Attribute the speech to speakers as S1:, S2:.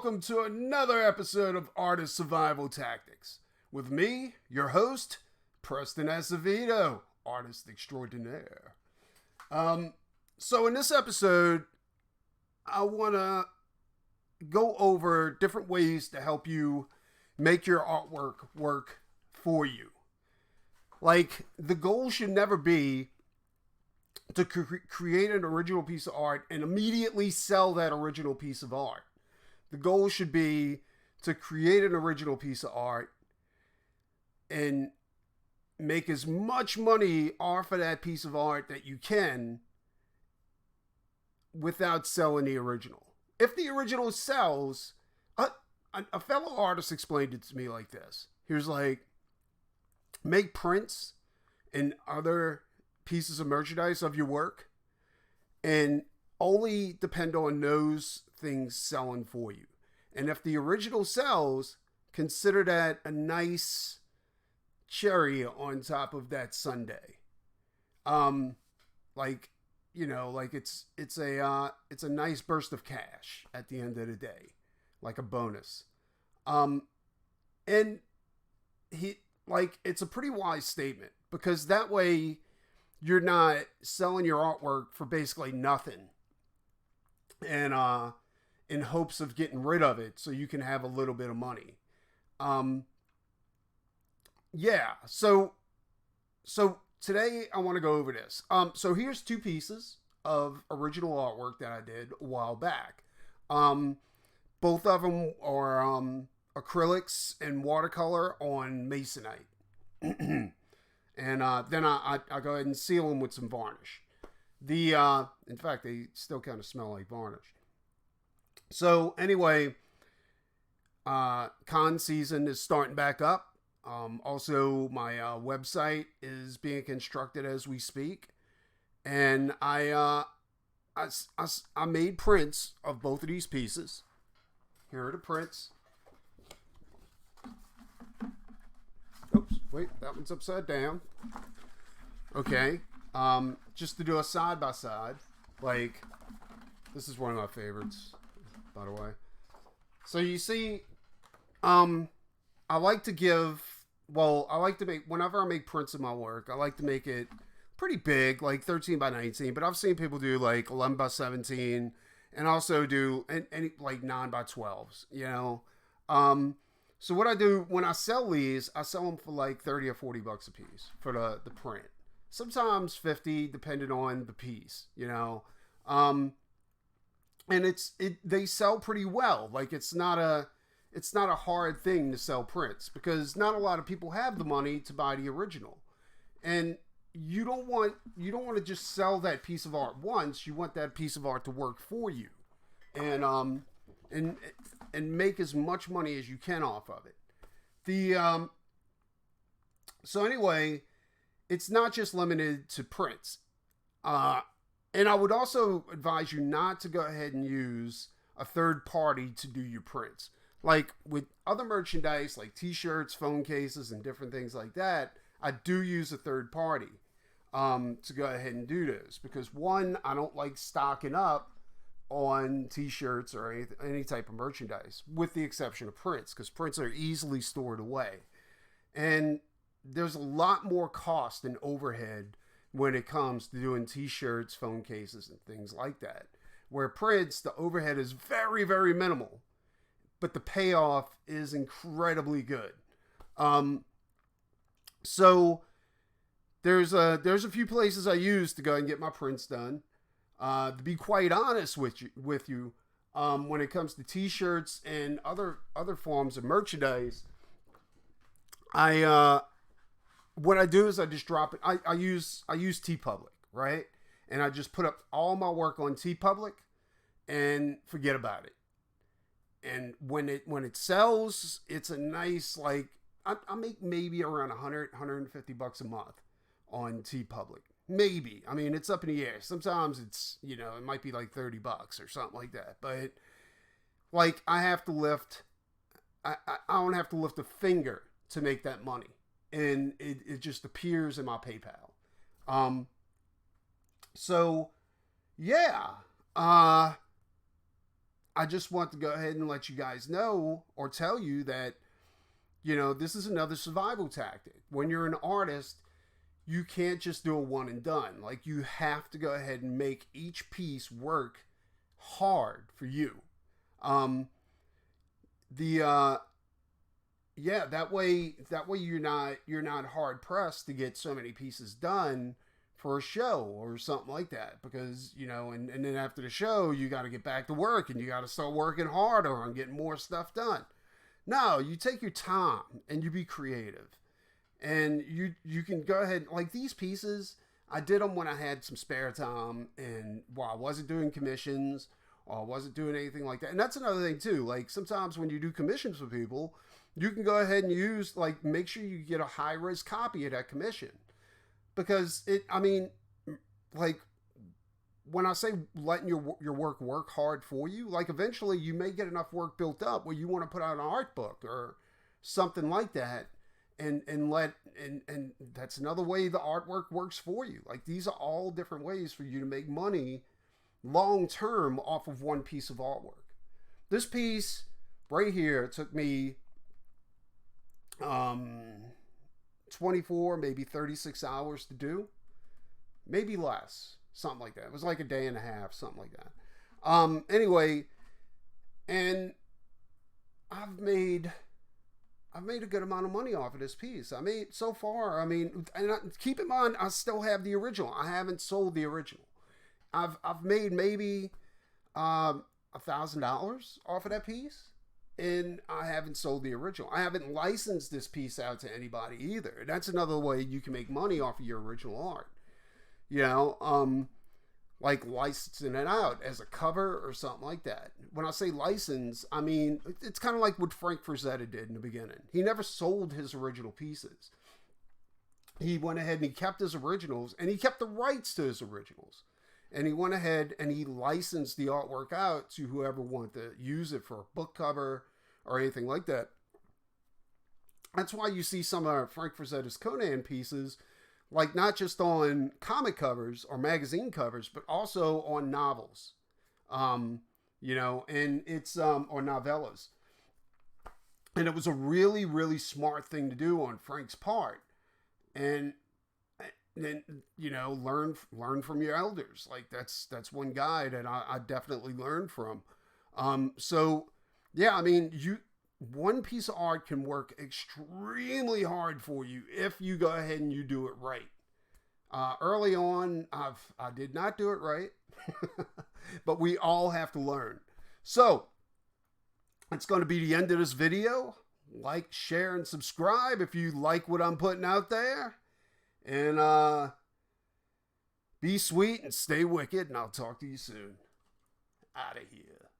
S1: welcome to another episode of Artist Survival Tactics. With me, your host, Preston Asevedo, artist extraordinaire. So in this episode, I want to go over different ways to help you make your artwork work for you. Like, the goal should never be to create an original piece of art and immediately sell that original piece of art. The goal should be to create an original piece of art and make as much money off of that piece of art that you can without selling the original. If the original sells, a fellow artist explained it to me like this. He was like, make prints and other pieces of merchandise of your work and only depend on those things selling for you. And if the original sells, consider that a nice cherry on top of that sundae. It's a nice burst of cash at the end of the day, like a bonus. And it's a pretty wise statement, because that way you're not selling your artwork for basically nothing and in hopes of getting rid of it so you can have a little bit of money. So today I want to go over this. So here's two pieces of original artwork that I did a while back. Both of them are acrylics and watercolor on masonite. And then I go ahead and seal them with some varnish. In fact, they still kind of smell like varnish. So anyway, con season is starting back up. Also, my website is being constructed as we speak, and I made prints of both of these pieces. Here are the prints. Oops, wait, that one's upside down. Okay, just to do a side by side, like this is one of my favorites, by the way. So you see, I like to make, whenever I make prints of my work, I like to make it pretty big, like 13 by 19, but I've seen people do like 11 by 17 and also do any like 9 by 12s, you know? So what I do when I sell these, I sell them for like 30 or 40 bucks a piece for the print. Sometimes 50, depending on the piece, you know? And they sell pretty well. Like, it's not a hard thing to sell prints, because not a lot of people have the money to buy the original. And you don't want to just sell that piece of art once. You want that piece of art to work for you. And make as much money as you can off of it. So anyway, it's not just limited to prints. And I would also advise you not to go ahead and use a third party to do your prints. Like with other merchandise, like t-shirts, phone cases, and different things like that, I do use a third party to go ahead and do this. Because one, I don't like stocking up on t-shirts or any type of merchandise, with the exception of prints, because prints are easily stored away. And there's a lot more cost and overhead when it comes to doing t-shirts, phone cases, and things like that. Where prints, the overhead is very, very minimal, but the payoff is incredibly good. So there's a few places I use to go and get my prints done. To be quite honest with you, when it comes to t-shirts and other forms of merchandise, what I do is I just drop it. I use TeePublic, right? And I just put up all my work on TeePublic and forget about it. And when it sells, it's a nice, like, I make maybe around 150 bucks a month on TeePublic. Maybe. I mean, it's up in the air. Sometimes it's, it might be like 30 bucks or something like that. But like, I don't have to lift a finger to make that money. And it just appears in my PayPal. So yeah. I just want to go ahead and let you guys know or tell you that, this is another survival tactic. When you're an artist, you can't just do a one and done. Like, you have to go ahead and make each piece work hard for you. That way you're not hard pressed to get so many pieces done for a show or something like that, because and then after the show you got to get back to work and you got to start working harder on getting more stuff done. No, you take your time and you be creative, and you can go ahead, like these pieces I did them when I had some spare time and while I wasn't doing commissions or I wasn't doing anything like that. And that's another thing too, like sometimes when you do commissions for people, you can go ahead and use, like, make sure you get a high-res copy of that commission. Because like, when I say letting your work hard for you, like eventually you may get enough work built up where you want to put out an art book or something like that, and that's another way the artwork works for you. Like, these are all different ways for you to make money long term off of one piece of artwork. This piece right here took me 24, maybe 36 hours to do, maybe less, something like that. It was like a day and a half, something like that. Anyway, and I've made a good amount of money off of this piece. So far, and keep in mind, I still have the original. I haven't sold the original. I've made maybe $1,000 off of that piece, and I haven't sold the original. I haven't licensed this piece out to anybody either. And that's another way you can make money off of your original art. Like licensing it out as a cover or something like that. When I say license, it's kind of like what Frank Frazetta did in the beginning. He never sold his original pieces. He went ahead and he kept his originals, and he kept the rights to his originals. And he went ahead and he licensed the artwork out to whoever wanted to use it for a book cover or anything like that. That's why you see some of Frank Frazetta's Conan pieces, like not just on comic covers or magazine covers, but also on novels, and it's, or novellas. And it was a really, really smart thing to do on Frank's part. And then, learn from your elders. Like, that's one guy that I definitely learned from. One piece of art can work extremely hard for you if you go ahead and you do it right. Early on, I did not do it right, but we all have to learn. So it's going to be the end of this video. Like, share, and subscribe if you like what I'm putting out there. And be sweet and stay wicked, and I'll talk to you soon. Out of here.